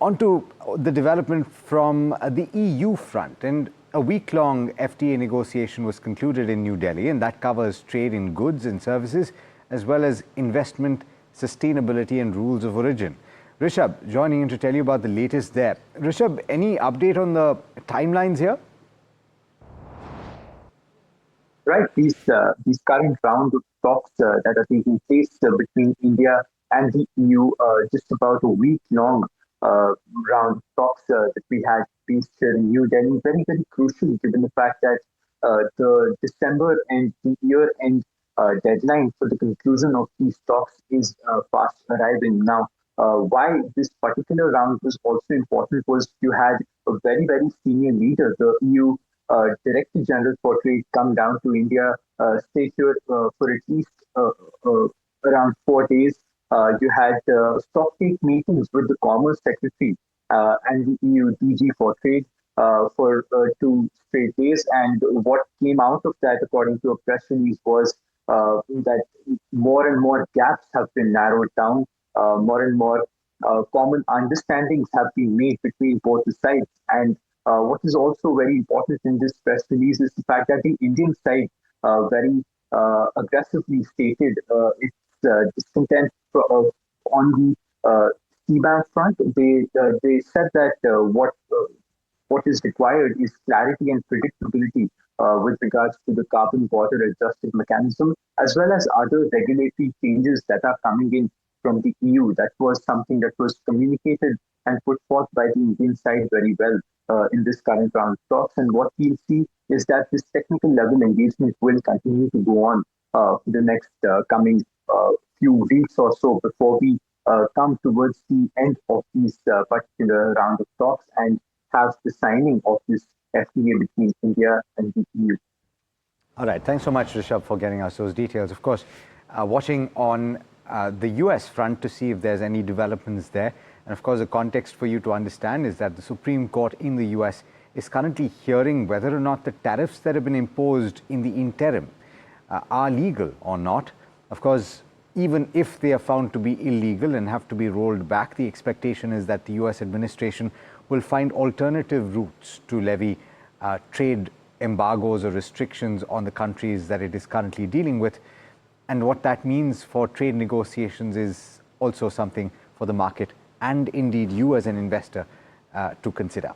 On to the development from the EU front. And a week-long FTA negotiation was concluded in New Delhi, and that covers trade in goods and services, as well as investment, sustainability and rules of origin. Rishabh joining in to tell you about the latest there. Rishabh, any update on the timelines here? Right, these current round of talks that are taking place between India and the EU, just about a week-long round of talks that we had faced here in New Delhi, very, very crucial given the fact that the December and the year-end deadline for the conclusion of these talks is fast arriving. Now, why this particular round was also important was you had a very, very senior leader, the EU Director General for Trade, come down to India, stay here for at least around 4 days. You had stock take meetings with the Commerce Secretary and the EU DG for Trade for 2 straight days. And what came out of that, according to a press release, was that more and more gaps have been narrowed down, more and more common understandings have been made between both the sides. And what is also very important in this press release is the fact that the Indian side very aggressively stated its discontent on the CBAM front. They said that what is required is clarity and predictability with regards to the carbon border adjusted mechanism, as well as other regulatory changes that are coming in from the EU. That was something that was communicated and put forth by the Indian side very well in this current round of talks. And what we'll see is that this technical level engagement will continue to go on for the next coming few weeks or so before we come towards the end of this particular round of talks and have the signing of this FTA between India and the EU. All right. Thanks so much, Rishabh, for getting us those details. Of course, watching on the US front to see if there's any developments there. And of course, the context for you to understand is that the Supreme Court in the US is currently hearing whether or not the tariffs that have been imposed in the interim are legal or not. Of course, even if they are found to be illegal and have to be rolled back, the expectation is that the US administration will find alternative routes to levy trade embargoes or restrictions on the countries that it is currently dealing with. And what that means for trade negotiations is also something for the market and indeed you as an investor to consider.